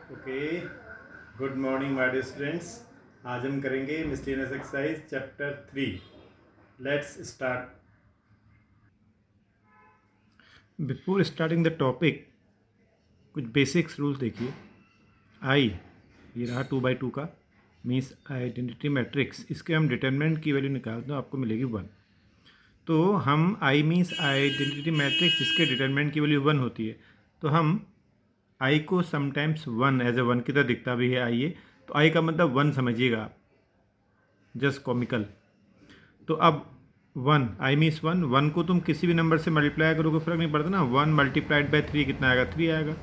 Okay, good morning my dear students. आज हम करेंगे miscellaneous exercise chapter 3। Let's start. Before starting the topic कुछ basics rules देखिए। I ये रहा 2/2 का मीन्स आइडेंटिटी मैट्रिक्स, इसके हम डिटरमिनेंट की वैल्यू निकालते हैं, आपको मिलेगी 1। तो हम आई मीन्स आइडेंटिटी मैट्रिक्स जिसके डिटरमिनेंट की वैल्यू 1 होती है, तो हम आई को समटाइम्स 1 एज ए 1 की तरह दिखता भी है आई है, तो आई का मतलब 1 समझिएगा आप, जस्ट कॉमिकल। तो अब 1 आई मीन्स 1 को तुम किसी भी नंबर से मल्टीप्लाई करोगे फर्क नहीं पड़ता ना। 1 मल्टीप्लाइड बाय 3 कितना आएगा? 3 आएगा।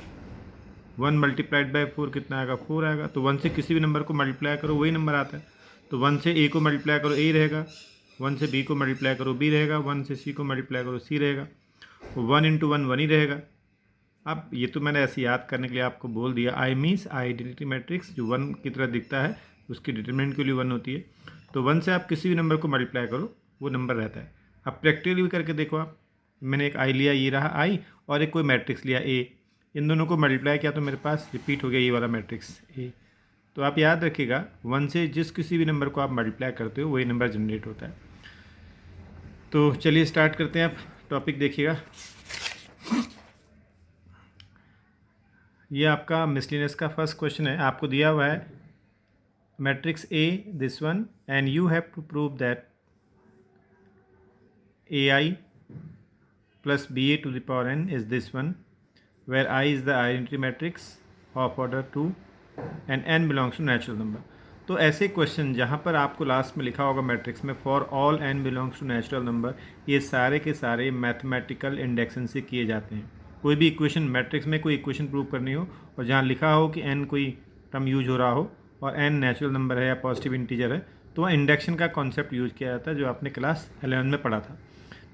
1 मल्टीप्लाइड बाय 4 कितना आएगा? 4 आएगा। तो 1 से किसी भी नंबर को मल्टीप्लाई करो वही नंबर आता है। तो 1 से ए को मल्टीप्लाई करो ए रहेगा, 1 से बी को मल्टीप्लाई करो बी रहेगा, 1 से सी को मल्टीप्लाई करो सी रहेगा। 1 इंटू 1 1 ही रहेगा। अब ये तो मैंने ऐसे याद करने के लिए आपको बोल दिया। आई मीन्स आइडेंटिटी मैट्रिक्स जो 1 की तरह दिखता है उसकी डिटरमिनेंट के लिए 1 होती है। तो 1 से आप किसी भी नंबर को मल्टीप्लाई करो वो नंबर रहता है। अब प्रैक्टिकली भी करके देखो आप। मैंने एक आई लिया, ये रहा आई, और एक कोई मैट्रिक्स लिया ए, इन दोनों को मल्टीप्लाई किया तो मेरे पास रिपीट हो गया ये वाला मैट्रिक्स ए। तो आप याद रखिएगा 1 से जिस किसी भी नंबर को आप मल्टीप्लाई करते हो वही नंबर जनरेट होता है। तो चलिए स्टार्ट करते हैं। आप टॉपिक देखिएगा। ये आपका मिसलिनियस का फर्स्ट क्वेश्चन है। आपको दिया हुआ है matrix A this one and you have to prove that A I plus B A to the power n is this one where I is the identity matrix of order 2 and n belongs to natural number. तो ऐसे question जहाँ पर आपको last में लिखा होगा matrix में for all N belongs to natural number, ये सारे के सारे मैथमेटिकल इंडेक्शन से किए जाते हैं। कोई भी इक्वेशन मैट्रिक्स में कोई इक्वेशन प्रूव करनी हो और जहाँ लिखा हो कि एन कोई टर्म यूज हो रहा हो और एन नेचुरल नंबर है या पॉजिटिव इंटीजर है, तो वहाँ इंडेक्शन का कॉन्सेप्ट यूज किया जाता है जो आपने क्लास 11 में पढ़ा था।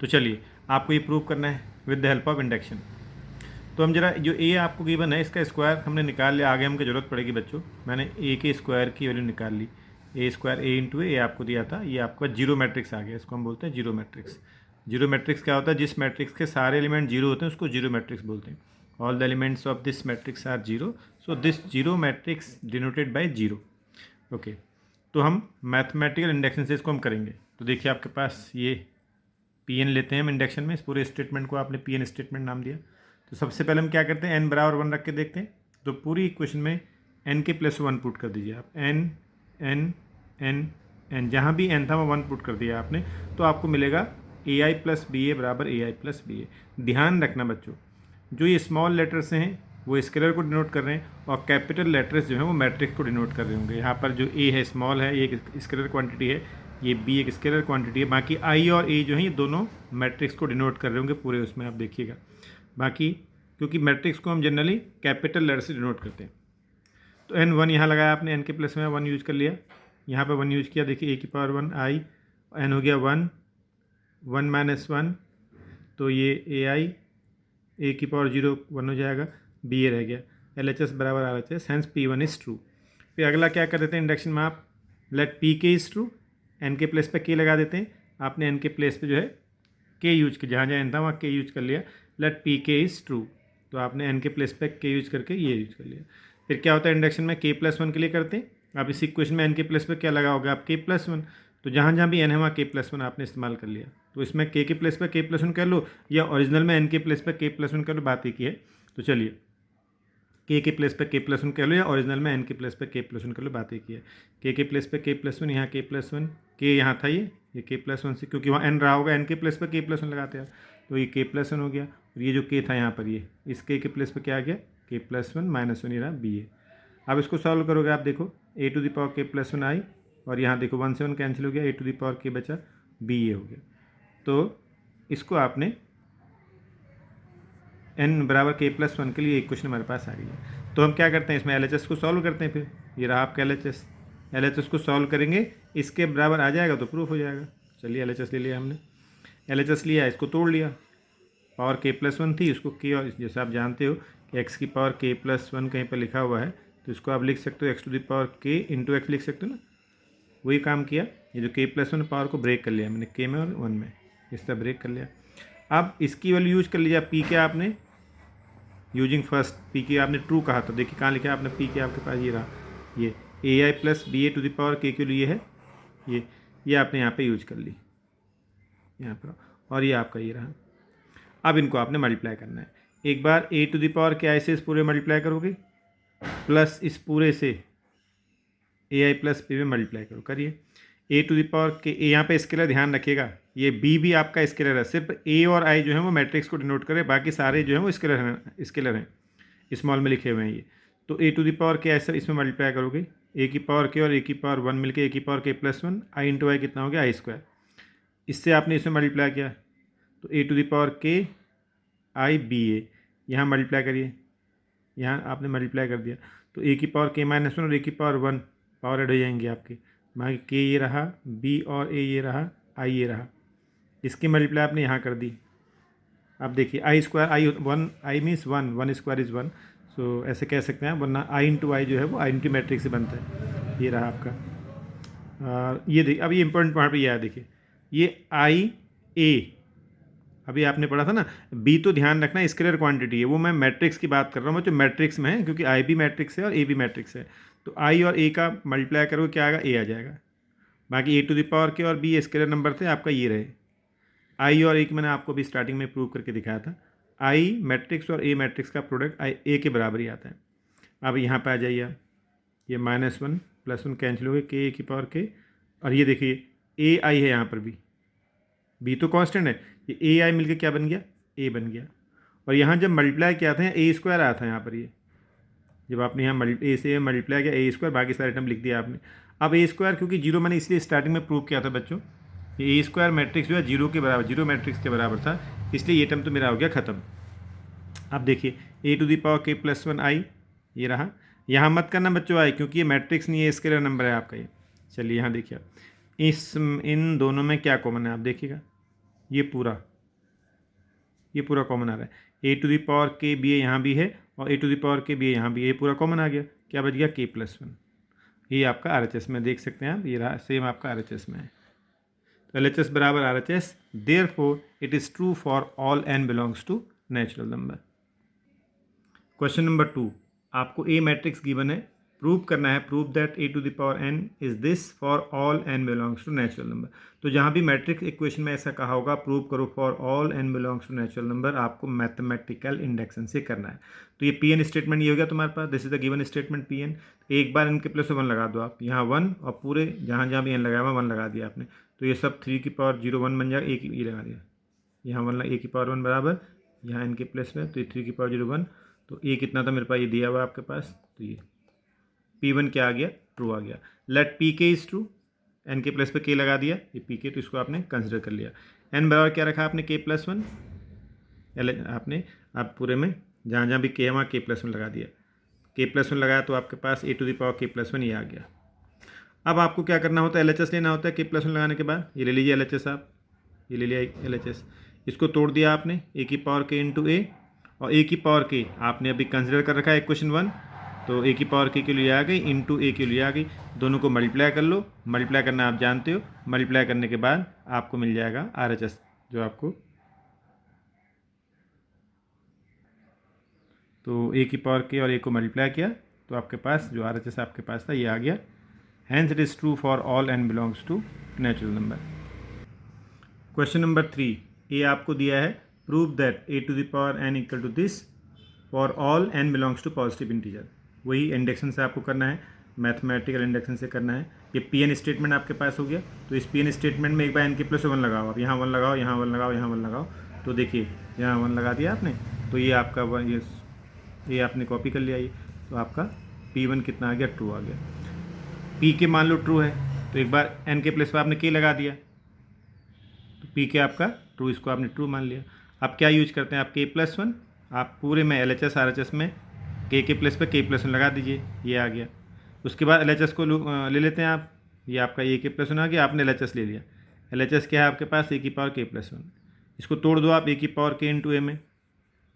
तो चलिए आपको ये प्रूव करना है with the help of induction. तो हम जरा जो ए आपको गिवन है इसका स्क्वायर हमने निकाल लिया, आगे हमको जरूरत पड़ेगी बच्चों। मैंने ए के स्क्वायर की वैल्यू निकाल ली। ए स्क्वायर ए इंटू ए आपको दिया था, ये आपका जीरो मैट्रिक्स आ गया। इसको हम बोलते हैं जीरो मैट्रिक्स। जीरो मैट्रिक्स क्या होता है? जिस मैट्रिक्स के सारे एलिमेंट जीरो होते हैं उसको जीरो मैट्रिक्स बोलते हैं। All the elements of this matrix are zero, so this zero matrix denoted by zero. Okay, तो हम मैथमेटिकल इंडेक्शन से इसको हम करेंगे। तो देखिए आपके पास ये पी एन लेते हैं हम इंडेक्शन में। इस पूरे स्टेटमेंट को आपने पी एन स्टेटमेंट नाम दिया। तो सबसे पहले हम क्या करते हैं, एन बराबर 1 रख के देखते हैं। तो पूरी इक्वेशन में एन के प्लस 1 पुट कर दीजिए आप। एन एन एन एन, जहाँ भी एन था वो 1 पुट कर दिया आपने, तो आपको मिलेगा ए आई प्लस बी ए बराबर ए आई प्लस बी ए। ध्यान रखना बच्चों, जो ये स्मॉल लेटर्स हैं वो स्केलर को डिनोट कर रहे हैं और कैपिटल लेटर्स जो हैं वो मैट्रिक्स को डिनोट कर रहे होंगे। यहाँ पर जो ए है स्मॉल है, ये एक स्केलर क्वांटिटी है, ये बी एक स्केलर क्वांटिटी है। बाकी आई और ए जो है ये दोनों मैट्रिक्स को डिनोट कर रहे होंगे पूरे उसमें, आप देखिएगा। बाकी क्योंकि मैट्रिक्स को हम जनरली कैपिटल लेटर से डिनोट करते हैं। तो एन 1 यहाँ लगाया आपने, एन के प्लस में 1 यूज कर लिया, यहाँ पर 1 यूज किया। देखिए ए की पावर 1 आई, एन हो गया 1, 1 माइनस 1, तो ये ए आई, ए की पावर 0 1 हो जाएगा, बी ए रह गया। एल एच एस बराबर R H S, hence P 1 is true. फिर अगला क्या कर देते हैं इंडक्शन में आप, let P K is true, n के प्लेस पे के लगा देते हैं। आपने एन के प्लेस पे जो है के यूज किया, जहाँ जहाँ एन था वहाँ के यूज कर लिया। Late P K is true, तो आपने एन के प्लेस पे के यूज करके ये यूज कर लिया। फिर क्या होता है इंडक्शन में, के प्लस 1 के लिए करते हैं। आप इस इक्वेशन में एन के प्लेस पे क्या लगाओगे आप, के प्लस 1। तो जहाँ जहाँ भी एन है वहाँ के प्लस 1 आपने इस्तेमाल कर लिया। तो इसमें के प्लेस पे के प्लस 1 कर लो या ओरिजिनल में एन के प्लेस पे के प्लस 1 कर लो, बात ही की है। तो चलिए के प्लेस पे के प्लस 1 कर लो या ओरिजिनल में एन के प्लेस पे के प्लस 1 कर लो, बात ही की है। के प्लेस पे के प्लस 1, यहाँ के प्लस 1, के यहाँ था ये के प्लस 1 से, क्योंकि वहाँ एन रहा होगा, एन के प्लेस पे के प्लस 1 लगाते हैं, तो ये के प्लस 1 हो गया। और ये जो के था यहाँ पर, ये इस के प्लेस पे क्या आ गया, के प्लस 1 माइनस 1, ये रहा बी ए। अब इसको सॉल्व करोगे आप, देखो ए टू द पावर के प्लस 1 आई, और यहाँ देखो 1 से 1 कैंसिल हो गया, ए टू द पावर के बचा, बी ए हो गया। तो इसको आपने एन बराबर के प्लस 1 के लिए एक क्वेश्चन हमारे पास आ गई है। तो हम क्या करते हैं, इसमें एल एच एस को सॉल्व करते हैं। फिर ये रहा आपका एल एच एस को सॉल्व करेंगे, इसके बराबर आ जाएगा तो प्रूफ हो जाएगा। चलिए एल एच एस ले लिया हमने, एल एच एस लिया, इसको तोड़ लिया। पावर के प्लस 1 थी, उसको के, और जैसे आप जानते हो कि एक्स की पावर के प्लस 1 कहीं पर लिखा हुआ है, तो इसको आप लिख सकते हो एक्स टू द पावर के इंटू एक्स लिख सकते हो ना। वही काम किया, ये जो के प्लस 1 पावर को ब्रेक कर लिया मैंने, के में और 1 में, इस तरह ब्रेक कर लिया। अब इसकी वैल्यू यूज कर लीजिए, पी के आपने यूजिंग फर्स्ट पी के आपने ट्रू कहा था, देखिए कहाँ लिखा है आपने, पी के आपके पास ये रहा, ये a I plus B A to the power के लिए है, ये आपने यहाँ पे यूज कर ली यहाँ पर, और ये आपका ये रहा। अब इनको आपने मल्टीप्लाई करना है। एक बार ए टू द पावर के आई से इस पूरे मल्टीप्लाई करोगे, प्लस इस पूरे से ए आई प्लस बी में मल्टीप्लाई करो, करिए। ए टू द पावर के यहाँ पे स्केलर ध्यान रखिएगा, ये बी भी आपका स्केलर है, सिर्फ ए और आई जो है वो मैट्रिक्स को डिनोट करे, बाकी सारे जो है वो स्केलर हैं स्मॉल में लिखे हुए हैं ये। तो ए टू द पावर के ऐसा इसमें मल्टीप्लाई करोगे, ए की पावर के और ए की पावर 1 मिलके ए की पावर के प्लस 1, आई इंटू आई कितना हो गया आई स्क्वायर। इससे आपने इसमें मल्टीप्लाई किया तो ए टू द पावर के आई बी ए, यहाँ मल्टीप्लाई करिए, यहाँ आपने मल्टीप्लाई कर दिया तो ए की पावर के माइनस 1 और ए की पावर 1 पावर ऐड हो जाएंगे आपके, मान के ये रहा, बी और ए ये रहा, आई ये रहा, इसकी मल्टीप्लाई आपने यहाँ कर दी। अब देखिए i square i 1, i means 1 square is 1, so ऐसे कह सकते हैं, वरना आई इंटू आई जो है वो आइडेंटिटी मैट्रिक्स से बनता है। ये रहा आपका, ये देखिए अब ये इंपॉर्टेंट पॉइंट पे ये आया, देखिए ये आई ए, अभी आपने पढ़ा था ना, बी तो ध्यान रखना स्केलर क्वांटिटी है, वो मैं मैट्रिक्स की बात कर रहा हूँ, जो मैट्रिक्स में है, क्योंकि आई भी मैट्रिक्स है और ए भी मैट्रिक्स है। तो आई और ए का मल्टीप्लाई करोगे क्या आएगा, ए आ जाएगा। बाकी ए टू द पावर के और बी स्केलर नंबर थे, आपका ये रहे। आई और ए की मैंने आपको भी स्टार्टिंग में प्रूव करके दिखाया था, आई मैट्रिक्स और ए मैट्रिक्स का प्रोडक्ट आई ए के बराबर ही आता है। अब यहाँ पे आ जाइए आप, ये -1 +1 कैंसिल हो गए, के ए की पावर के, और ये देखिए ए आई है यहाँ पर भी, बी तो कांस्टेंट है, ये ए आई मिलकर क्या बन गया, ए बन गया। और यहाँ जब मल्टीप्लाई किया था ए स्क्वायर आया था यहाँ पर, ये जब आपने यहाँ ए से मल्टीप्लाई किया ए स्क्वायर, बाकी सारे टर्म लिख दिया आपने। अब ए स्क्वायर क्योंकि जीरो मैंने इसलिए स्टार्टिंग में प्रूव किया था बच्चों, ये ए स्क्वायर मैट्रिक्स जो है जीरो के बराबर, जीरो मैट्रिक्स के बराबर था, इसलिए ये टर्म तो मेरा हो गया ख़त्म। अब देखिए ए टू द पावर के +1 आई, ये रहा, यहाँ मत करना बच्चों आई, क्योंकि ये मैट्रिक्स नहीं है, स्केलर नंबर है आपका ये। चलिए यहाँ देखिए इन दोनों में क्या कॉमन है आप देखिएगा, ये पूरा कॉमन आ रहा है, ए टू द पावर के बी ए यहाँ भी है और ए टू द पावर के बी ए यहाँ भी है, ये पूरा कॉमन आ गया, क्या बच गया के +1। ये आपका RHS में देख सकते हैं आप, ये रहा सेम आपका RHS में है। तो LHS बराबर RHS, therefore it is true for all n belongs to natural number. Question number 2, आपको ए मैट्रिक्स गिवन है, प्रूव करना है, prove that A to the power n is this for all n belongs to natural number. तो जहाँ भी matrix equation में ऐसा कहा होगा प्रूव करो for all n belongs to natural number, आपको मैथमेटिकल इंडेक्शन से करना है। तो ये Pn स्टेटमेंट ये हो गया तुम्हारे पास, this is the given statement Pn। एक बार इनके +1 लगा दो आप, यहाँ 1 और पूरे जहाँ जहाँ भी n लगाया हुआ 1 लगा दिया आपने, तो ये सब 3 की पावर 0 1 बन जाएगा, एक ये लगा दिया, यहाँ 1 ए की पावर 1 बराबर, यहाँ इनके प्लस में तो ये 3 की पावर 0 1, तो ए कितना था मेरे पास, ये दिया हुआ आपके पास, तो ये P1 क्या आ गया, ट्रू आ गया। Late P K is true, n के प्लस पे के लगा दिया, ये पी के, तो इसको आपने कंसिडर कर लिया। एन बराबर क्या रखा आपने, के +1, आपने आप पूरे में जहाँ जहाँ भी के है वहाँ के +1 लगा दिया, के +1 लगाया तो आपके पास ए टू द पावर के +1 ये आ गया। अब आपको क्या करना होता है, LHS लेना होता है के +1 लगाने के बाद, ये ले लीजिए LHS आप, ये ले लिया LHS, इसको तोड़ दिया आपने, ए की पावर के इंटू ए, और ए की पावर के आपने अभी कंसिडर कर रखा है इक्वेशन 1, तो ए की पावर के लिए आ गई इंटू ए के लिए आ गई, दोनों को मल्टीप्लाई कर लो, मल्टीप्लाई करना आप जानते हो, मल्टीप्लाई करने के बाद आपको मिल जाएगा RHS, जो आपको, तो ए की पावर के और ए को मल्टीप्लाई किया तो आपके पास जो RHS आपके पास था ये आ गया। Hence it is true for all n belongs to natural number. Question number 3, ये आपको दिया है, prove that A to the power n equal to this for all n belongs to positive integer. वही इंडेक्शन से आपको करना है, mathematical induction से करना है। ये Pn स्टेटमेंट आपके पास हो गया, तो इस Pn स्टेटमेंट में एक बार n के +1 लगाओ, आप यहाँ 1 लगाओ, यहाँ 1 लगाओ, यहाँ 1 लगाओ, तो देखिए यहाँ 1 लगा दिया आपने, तो ये आपका ये आपने कॉपी कर लिया, ये तो आपका P1 कितना आ गया, ट्रू आ गया। P के मान लो ट्रू है, तो एक बार n के प्लस पर आपने k लगा दिया, तो P के आपका ट्रू, इसको आपने ट्रू मान लिया। अब क्या यूज करते हैं आप, k +1, आप पूरे में LHS RHS में k के प्लस पे k +1 लगा दीजिए, ये आ गया। उसके बाद LHS को ले लेते हैं आप, ये आपका a के +1 आ गया, आपने LHS ले लिया। LHS क्या है आपके पास, a की पावर k +1, इसको तोड़ दो आप a की पावर k इंटू a में,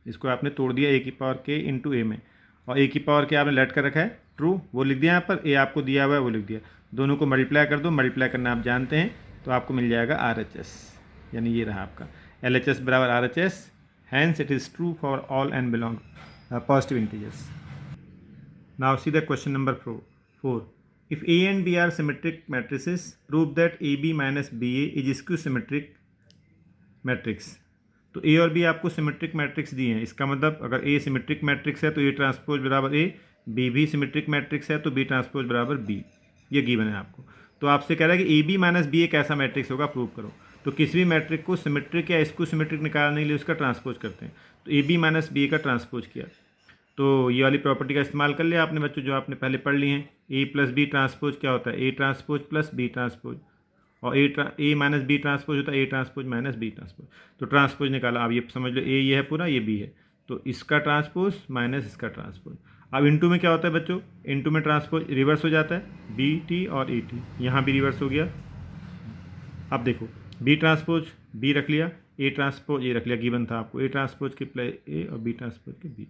इसको आपने तोड़ दिया a की पावर k इंटू a में, और a की पावर k आपने लेट कर रखा है ट्रू, वो लिख दिया यहाँ पर, a आपको दिया हुआ है वो लिख दिया, दोनों को मल्टीप्लाई कर दो, मल्टीप्लाई करना आप जानते हैं, तो आपको मिल जाएगा RHS, यानी ये रहा आपका LHS बराबर RHS, hence it is true for all n belong positive integers. Now see the question number 4. If A and B are symmetric matrices, prove that AB minus BA is skew symmetric matrix. तो ए और B आपको symmetric matrix दिए हैं. इसका मतलब अगर ए symmetric matrix है तो ए ट्रांसपोज बराबर ए, बी भी सिमेट्रिक मैट्रिक्स है तो बी ट्रांसपोज बराबर बी. ये गिवन है आपको. तो आपसे कह रहा है कि ए बी माइनस बी ए कैसा मैट्रिक्स होगा, प्रूव करो. तो किसी भी मैट्रिक को सिमेट्रिक या स्क्यू सिमेट्रिक निकालने के लिए उसका ट्रांसपोज करते हैं. तो ए बी माइनस बी ए का ट्रांसपोज किया तो ये वाली प्रॉपर्टी का इस्तेमाल कर लिया आपने बच्चों, जो आपने पहले पढ़ ली हैं. ए प्लस बी ट्रांसपोज क्या होता है, A transpose plus B transpose, और ए माइनस बी ट्रांसपोज होता है A transpose minus B transpose. तो ट्रांसपोज निकाला. अब ये समझ लो ए ये है पूरा, ये बी है, तो इसका ट्रांसपोज माइनस इसका ट्रांसपोज. अब इनटू में क्या होता है बच्चों, इनटू में ट्रांसपोज रिवर्स हो जाता है, बी टी और ए टी, यहाँ भी रिवर्स हो गया. अब देखो बी ट्रांसपोज बी रख लिया, ए ट्रांसपोज ए रख लिया, गिवन था आपको ए ट्रांसपोज के प्लस ए और बी ट्रांसपोज के बी.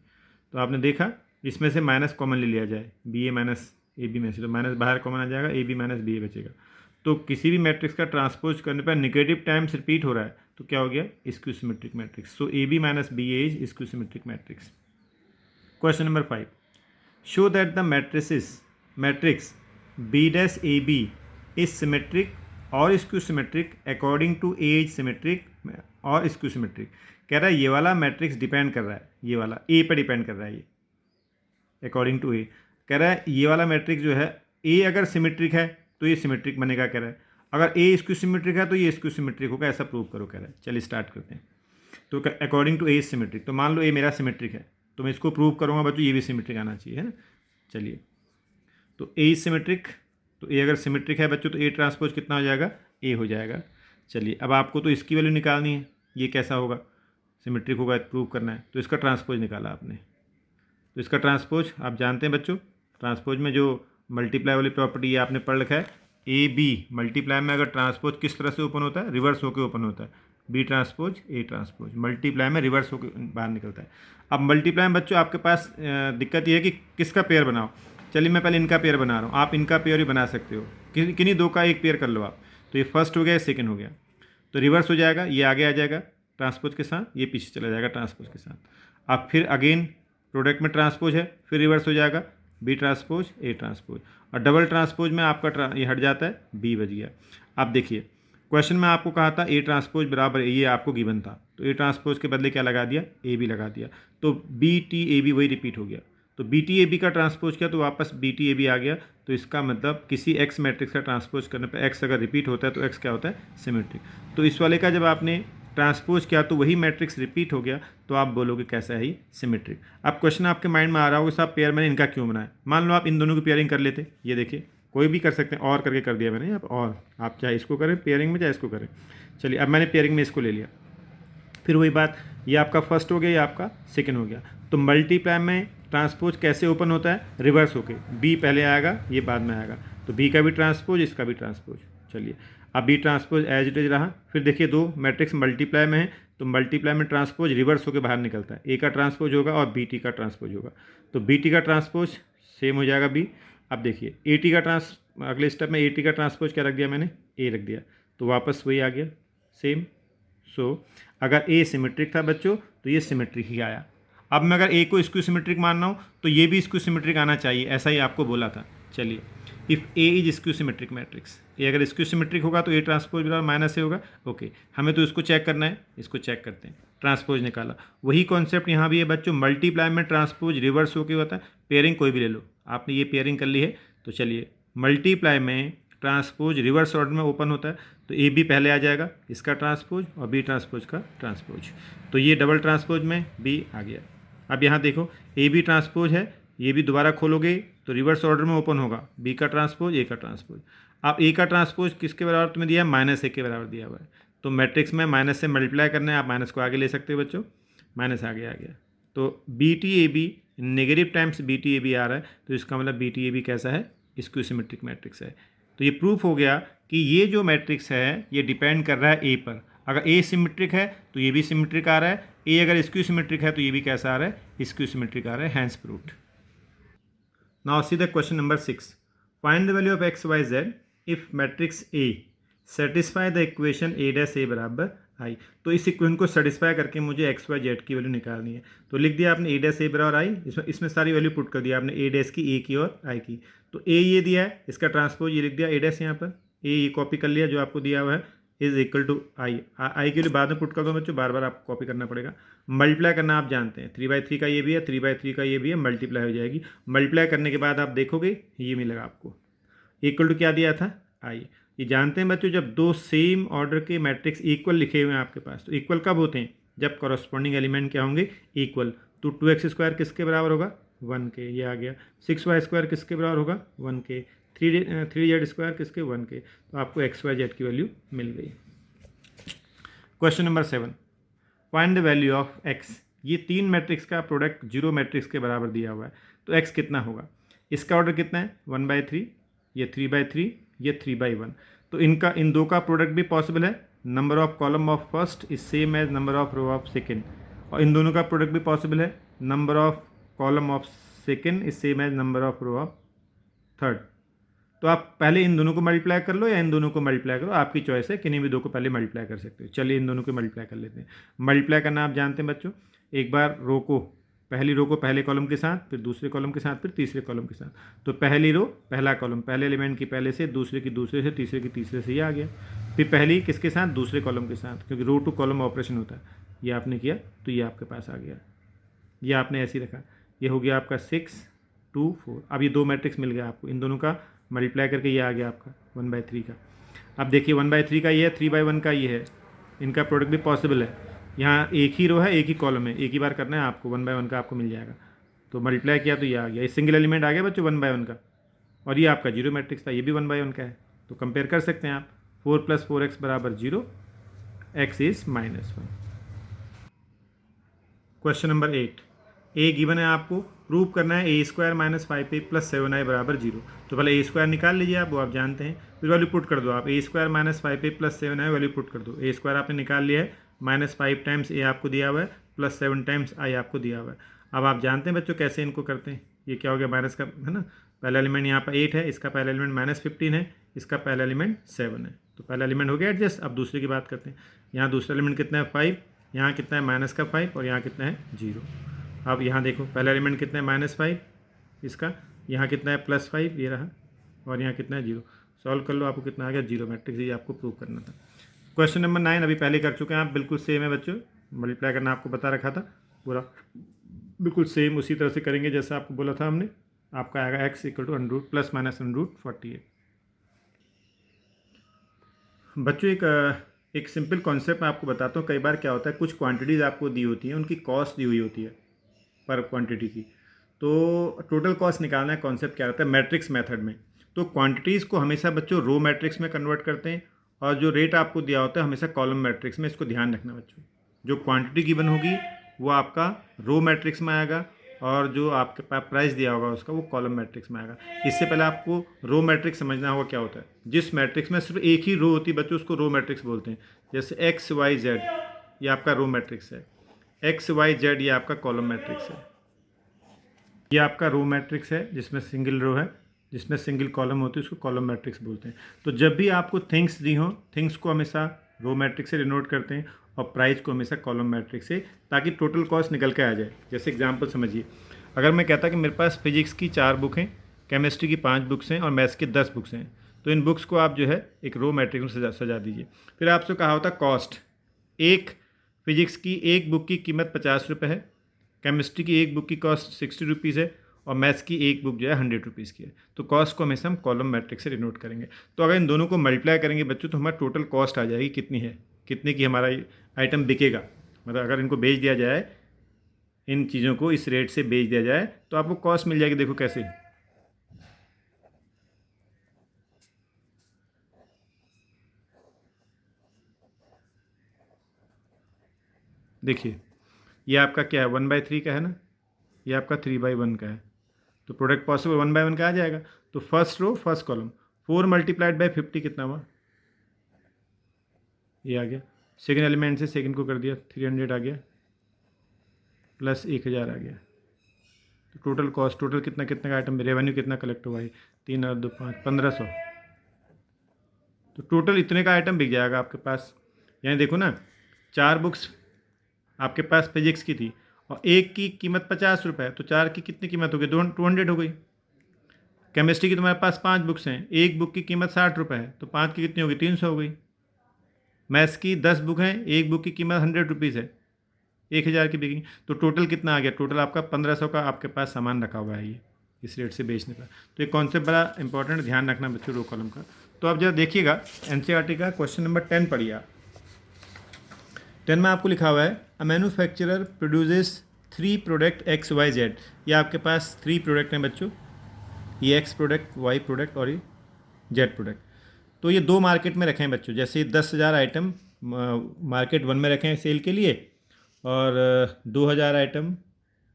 तो आपने देखा इसमें से माइनस कॉमन ले लिया जाए, B A minus A B में से, तो माइनस बाहर कॉमन आ जाएगा, A B minus B A बचेगा. तो किसी भी मैट्रिक्स का ट्रांसपोज करने पर नेगेटिव टाइम्स रिपीट हो रहा है तो क्या हो गया, skew symmetric matrix. So A B minus B A is skew symmetric matrix. Question number 5. Show that the matrix B dash A B is symmetric और skew symmetric according to A is symmetric और skew symmetric. कह रहा है ये वाला matrix depend कर रहा है, ये वाला ए पर डिपेंड कर रहा है, ये अकॉर्डिंग टू ए. कह रहा है ये वाला मैट्रिक्स जो है ए अगर सिमेट्रिक है तो ये सिमेट्रिक बनेगा. कह रहा है अगर ए स्क्यू सिमेट्रिक है तो ये स्क्यू सिमेट्रिक होगा, ऐसा प्रूव करो. कह रहा है चलिए स्टार्ट करते हैं. तो अकॉर्डिंग टू ए सिमेट्रिक, तो मान लो ए मेरा सिमेट्रिक है तो मैं इसको प्रूव करूँगा बच्चों, ये भी सिमेट्रिक आना चाहिए, है ना. चलिए तो ए सिमेट्रिक, तो ए अगर सिमेट्रिक है बच्चों तो ए ट्रांसपोज कितना हो जाएगा, ए हो जाएगा. चलिए अब आपको तो इसकी वैल्यू निकालनी है, ये कैसा होगा, सिमेट्रिक होगा, प्रूव करना है. तो इसका ट्रांसपोज निकाला आपने. तो इसका ट्रांसपोज आप जानते हैं बच्चों, ट्रांसपोज में जो मल्टीप्लाई वाली प्रॉपर्टी ये आपने पढ़ रखा है, ए बी मल्टीप्लाई में अगर ट्रांसपोज किस तरह से ओपन होता है, रिवर्स होकर ओपन होता है. B transpose A transpose, multiply में रिवर्स होकर बाहर निकलता है. अब मल्टीप्लाई में बच्चों आपके पास दिक्कत ये है कि किसका पेयर बनाओ. चलिए मैं पहले इनका पेयर बना रहा हूँ, आप इनका पेयर ही बना सकते हो, किन्हीं दो का एक पेयर कर लो आप. तो ये फर्स्ट हो गया, सेकेंड हो गया, तो रिवर्स हो जाएगा, ये आगे आ जाएगा ट्रांसपोज के साथ, ये पीछे चला जाएगा ट्रांसपोज के साथ. अब फिर अगेन प्रोडक्ट में ट्रांसपोज है, फिर रिवर्स हो जाएगा बी ट्रांसपोज ए ट्रांसपोज, और डबल ट्रांसपोज में आपका ये हट जाता है, बी बच गया. अब देखिए क्वेश्चन में आपको कहा था ए ट्रांसपोज बराबर ये आपको गिवन था, तो ए ट्रांसपोज के बदले क्या लगा दिया, ए बी लगा दिया. तो बी टी ए बी वही रिपीट हो गया. तो बी टी ए बी का ट्रांसपोज किया तो वापस बी टी ए बी आ गया. तो इसका मतलब किसी एक्स मैट्रिक्स का ट्रांसपोज करने पर एक्स अगर रिपीट होता है तो एक्स क्या होता है, सिमेट्रिक. तो इस वाले का जब आपने ट्रांसपोज किया तो वही मैट्रिक्स रिपीट हो गया, तो आप बोलोगे कैसा है, सिमेट्रिक. अब क्वेश्चन आपके माइंड में आ रहा होगा साहब पेयर मैंने इनका क्यों बनाया. मान लो आप इन दोनों की पेयरिंग कर लेते, ये देखिए कोई भी कर सकते हैं, और करके कर दिया मैंने, आप चाहे इसको करें पेयरिंग में चाहे इसको करें. चलिए अब मैंने पेयरिंग में इसको ले लिया, फिर वही बात, ये आपका फर्स्ट हो गया, ये आपका सेकेंड हो गया. तो मल्टीप्लाई में ट्रांसपोज कैसे ओपन होता है, रिवर्स होके, बी पहले आएगा ये बाद में आएगा. तो बी का भी ट्रांसपोज इसका भी ट्रांसपोज. चलिए अब B transpose as it is रहा. फिर देखिए दो मैट्रिक्स मल्टीप्लाई में है तो मल्टीप्लाई में ट्रांसपोज रिवर्स होकर बाहर निकलता है, ए का ट्रांसपोज होगा और बी टी का ट्रांसपोज होगा. तो बी टी का ट्रांसपोज सेम हो जाएगा बी. अब देखिए ए टी का अगले स्टेप में ए टी का ट्रांसपोज क्या रख दिया मैंने, ए रख दिया, तो वापस वही आ गया सेम. सो अगर ए सिमेट्रिक था बच्चों तो ये सिमेट्रिक ही आया. अब मैं अगर ए को स्क्यू सिमेट्रिक मानना हूँ तो ये भी स्क्यू सिमेट्रिक आना चाहिए, ऐसा ही आपको बोला था. चलिए if A is skew symmetric matrix, A अगर स्क्यू सिमेट्रिक होगा तो ए ट्रांसपोज बराबर माइनस ए होगा. ओके हमें तो इसको चेक करना है, इसको चेक करते हैं. ट्रांसपोज निकाला, वही कॉन्सेप्ट यहाँ भी है बच्चों, मल्टीप्लाई में ट्रांसपोज रिवर्स होकर होता है. पेयरिंग कोई भी ले लो, आपने ये पेयरिंग कर ली है. तो चलिए मल्टीप्लाई में ट्रांसपोज रिवर्स ऑर्डर में ओपन होता है, तो ए बी पहले आ जाएगा, इसका ट्रांसपोज और बी ट्रांसपोज का ट्रांसपोज. तो ये डबल ट्रांसपोज में बी आ गया. अब यहाँ देखो ए बी ट्रांसपोज है, ये भी दोबारा खोलोगे तो रिवर्स ऑर्डर में ओपन होगा, बी का ट्रांसपोज ए का ट्रांसपोज. अब ए का ट्रांसपोज किसके बराबर तुम्हें दिया है, माइनस ए के बराबर दिया हुआ है. तो मैट्रिक्स में माइनस से मल्टीप्लाई करना है, आप माइनस को आगे ले सकते हो बच्चों, माइनस आगे आ गया. तो B T A B negative times B T A B आ रहा है, तो इसका मतलब बी टी ए बी कैसा है, स्क्यू सिमेट्रिक मैट्रिक्स है. तो ये प्रूफ हो गया कि ये जो मैट्रिक्स है ये डिपेंड कर रहा है ए पर. अगर ए सिमेट्रिक है तो ये भी सिमेट्रिक आ रहा है, ए अगर स्क्यू सिमेट्रिक है तो ये भी कैसा आ रहा है, स्क्यू सिमेट्रिक आ रहा है. Hence proved. Now see the question number 6. Find the value of X Y Z if matrix A satisfy the equation A dash A बराबर आई। तो इस इक्वेशन को सेटिस्फाई करके मुझे एक्स वाई जेड की वैल्यू निकालनी है। तो लिख दिया आपने ए डैश ए बराबर आई, इसमें सारी वैल्यू पुट कर दिया आपने, ए डैश की, ए की और आई की। तो ए ये दिया है, इसका ट्रांसपोज ये लिख दिया ए डैश, यहाँ पर ए ये कॉपी कर लिया जो आपको दिया हुआ है, इज इक्वल टू आई। आई के लिए बाद में पुट कर दो बच्चों, बार बार आपको कॉपी करना पड़ेगा। मल्टीप्लाई करना आप जानते हैं, 3/3 का ये भी है, 3/3 का ये भी है, मल्टीप्लाई हो जाएगी। मल्टीप्लाई करने के बाद आप देखोगे ये मिलेगा आपको, इक्वल टू क्या दिया था, आई। ये जानते हैं बच्चों, जब दो सेम ऑर्डर के मैट्रिक्स इक्वल लिखे हुए हैं आपके पास, तो इक्वल कब होते हैं, जब कॉरस्पॉन्डिंग एलिमेंट क्या होंगे, इक्वल। तो 2x² किसके बराबर होगा, 1 के, ये आ गया। 6y² किसके बराबर होगा, 1 के। 3z² किसके, 1 के। तो आपको एक्स वाई जेड की वैल्यू मिल गई। Question number 7, find the value of x. ये तीन मैट्रिक्स का प्रोडक्ट 0 मैट्रिक्स के बराबर दिया हुआ है, तो एक्स कितना होगा। इसका ऑर्डर कितना है, 1/3, ये 3/3, ये 3/1। तो इनका, इन दो का प्रोडक्ट भी पॉसिबल है। Number of column of first is same as number of row of second, और इन दोनों का प्रोडक्ट भी पॉसिबल है। Number of column of second is same as number of row of third. तो आप पहले इन दोनों को मल्टीप्लाई कर लो या इन दोनों को मल्टीप्लाई करो, आपकी चॉइस है, किन्हीं भी दो को पहले मल्टीप्लाई कर सकते हो। चलिए इन दोनों को मल्टीप्लाई कर लेते हैं। मल्टीप्लाई करना आप जानते हैं बच्चों, एक बार रो को, पहली रो को पहले कॉलम के साथ, फिर दूसरे कॉलम के साथ, फिर तीसरे कॉलम के साथ। तो पहली रो पहला कॉलम, पहले एलिमेंट की पहले से, दूसरे की दूसरे से, तीसरे की तीसरे से, ये आ गया। फिर पहली किसके साथ, दूसरे कॉलम के साथ, क्योंकि रो टू कॉलम ऑपरेशन होता है। ये आपने किया तो ये आपके पास आ गया, ये आपने ऐसे ही रखा। ये हो गया आपका 6, 2, 4। अब ये दो मैट्रिक्स मिल गया आपको, इन दोनों का मल्टीप्लाई करके ये आ गया आपका 1/3 का। अब देखिए 1/3 का ये है, 3/1 का ये है, इनका प्रोडक्ट भी पॉसिबल है। यहाँ एक ही रो है, एक ही कॉलम है, एक ही बार करना है आपको, 1/1 का आपको मिल जाएगा। तो मल्टीप्लाई किया तो ये आ गया, ये सिंगल एलिमेंट आ गया बच्चों 1/1 का। और ये आपका 0 मैट्रिक्स था, ये भी 1/1 का है। तो कंपेयर कर सकते हैं आप, 4 + 4x = 0, x is -1। Question number 8, A given है, आपको प्रूव करना है a² - 5a + 7i = 0। तो पहले a² निकाल लीजिए आप, वो आप जानते हैं, फिर वैल्यू पुट कर दो आप, a² - 5a + 7i value put कर दो। a² आपने निकाल लिया है, -5 टाइम्स a आपको दिया हुआ है, +7 टाइम्स i आपको दिया हुआ है। अब आप जानते हैं बच्चों कैसे इनको करते हैं। ये क्या हो गया, माइनस का है ना, पहला एलिमेंट यहाँ पर 8 है, इसका पहला एलिमेंट -15 है, इसका पहला एलिमेंट 7 है। तो पहला एलिमेंट हो गया एडजस्ट। अब दूसरे की बात करते हैं। यहाँ दूसरा एलिमेंट कितना है, 5, यहाँ कितना है -5, और यहाँ कितना है 0। अब यहाँ देखो पहला एलिमेंट कितना है, -5, इसका यहाँ कितना है +5, ये रहा, और यहाँ कितना है 0। सॉल्व कर लो, आपको कितना आ गया, 0 मैट्रिक्स। ये आपको प्रूव करना था। क्वेश्चन नंबर 9 अभी पहले कर चुके हैं आप, बिल्कुल सेम है बच्चों, मल्टीप्लाई करना आपको बता रखा था, पूरा बिल्कुल सेम उसी तरह से करेंगे जैसा आपको बोला था हमने। आपका आएगा x = ±√48। बच्चों एक सिंपल कॉन्सेप्ट मैं आपको बताता हूँ। कई बार क्या होता है, कुछ क्वांटिटीज़ आपको दी होती हैं, उनकी कॉस्ट दी हुई होती है पर क्वांटिटी की। तो टोटल कॉस्ट निकालना है, कॉन्सेप्ट क्या रहता है, मैट्रिक्स मेथड में। तो क्वांटिटीज़ को हमेशा बच्चों रो मैट्रिक्स में कन्वर्ट करते हैं, और जो रेट आपको दिया होता है हमेशा कॉलम मैट्रिक्स में। इसको ध्यान रखना बच्चों, जो क्वांटिटी गिवन होगी वो आपका रो मैट्रिक्स में आएगा, और जो आपके पास प्राइस दिया होगा उसका वो कॉलम मैट्रिक्स में आएगा। इससे पहले आपको रो मैट्रिक्स समझना होगा क्या होता है। जिस मैट्रिक्स में सिर्फ एक ही रो होती है बच्चों, उसको रो मैट्रिक्स बोलते हैं। जैसे XYZ ये आपका रो मैट्रिक्स है, XYZ ये आपका कॉलम मैट्रिक्स है। ये आपका रो मैट्रिक्स है जिसमें सिंगल रो है, जिसमें सिंगल कॉलम होती है, उसको कॉलम मैट्रिक्स बोलते हैं। तो जब भी आपको थिंग्स दी हो, थिंग्स को हमेशा रो मैट्रिक्स से डिनोट करते हैं, और प्राइस को हमेशा कॉलम मैट्रिक्स से, ताकि टोटल कॉस्ट निकल के आ जाए। जैसे एग्जांपल समझिए, अगर मैं कहता कि मेरे पास फिजिक्स की 4 बुक हैं, केमिस्ट्री की 5 बुक्स हैं, और मैथ्स की 10 बुक्स हैं, तो इन बुक्स को आप जो है एक रो मैट्रिक्स में सजा दीजिए। फिर आपसे कहा होता कॉस्ट, एक फिजिक्स की एक बुक की कीमत 50 रुपये है, केमिस्ट्री की एक बुक की कॉस्ट 60 रुपीज़ है, और मैथ्स की एक बुक जो है 100 रुपीज़ की है। तो कॉस्ट को हमेशा हम कॉलम मैट्रिक्स से डिनोट करेंगे। तो अगर इन दोनों को मल्टीप्लाई करेंगे बच्चों, तो हमारा टोटल कॉस्ट आ जाएगी कितनी है, कितने की हमारा आइटम बिकेगा। मतलब अगर इनको बेच दिया जाए, इन चीज़ों को इस रेट से बेच दिया जाए, तो आपको कॉस्ट मिल जाएगी। देखो कैसे, देखिए ये आपका क्या है, 1/3 का है ना, ये आपका 3/1 का है। तो प्रोडक्ट पॉसिबल 1/1 का आ जाएगा। तो फर्स्ट रो फर्स्ट कॉलम, 4 × 50 कितना हुआ, ये आ गया। सेकेंड एलिमेंट से सेकेंड को कर दिया, 300 आ गया, प्लस 1000 आ गया। तो टोटल कॉस्ट, टोटल कितना कितना का आइटम, रेवेन्यू कितना कलेक्ट हुआ है, 3 और 2 5, 1500। तो टोटल इतने का आइटम बिक जाएगा आपके पास। यानी देखो ना, 4 बुक्स आपके पास फिजिक्स की थी और एक की कीमत 50 रुपये है, तो 4 की कितनी कीमत हो गई? 200 हो गई। केमिस्ट्री की तुम्हारे पास 5 बुक्स हैं, एक बुक की कीमत 60 रुपये है, तो 5 की कितनी होगी? 300 हो गई। मैथ्स की 10 बुक हैं, एक बुक की कीमत 100 रुपीज़ है, 1000 की बिकेगी, तो टोटल कितना आ गया? टोटल आपका 1500 का आपके पास सामान रखा हुआ है ये इस रेट से बेचने पर। तो ये कॉन्सेप्ट बड़ा इंपॉर्टेंट, ध्यान रखना बच्चों रो कॉलम का। तो आप जरा देखिएगा एनसीईआरटी का क्वेश्चन नंबर 10 पढ़िए आप। 10 में आपको लिखा हुआ है a manufacturer produces 3 product X Y Z. ये आपके पास 3 प्रोडक्ट हैं बच्चों, ये एक्स प्रोडक्ट, वाई प्रोडक्ट और ये जेड प्रोडक्ट। तो ये 2 मार्केट में रखे हैं बच्चों, जैसे 10,000 आइटम मार्केट 1 में रखे हैं सेल के लिए और 2,000 आइटम,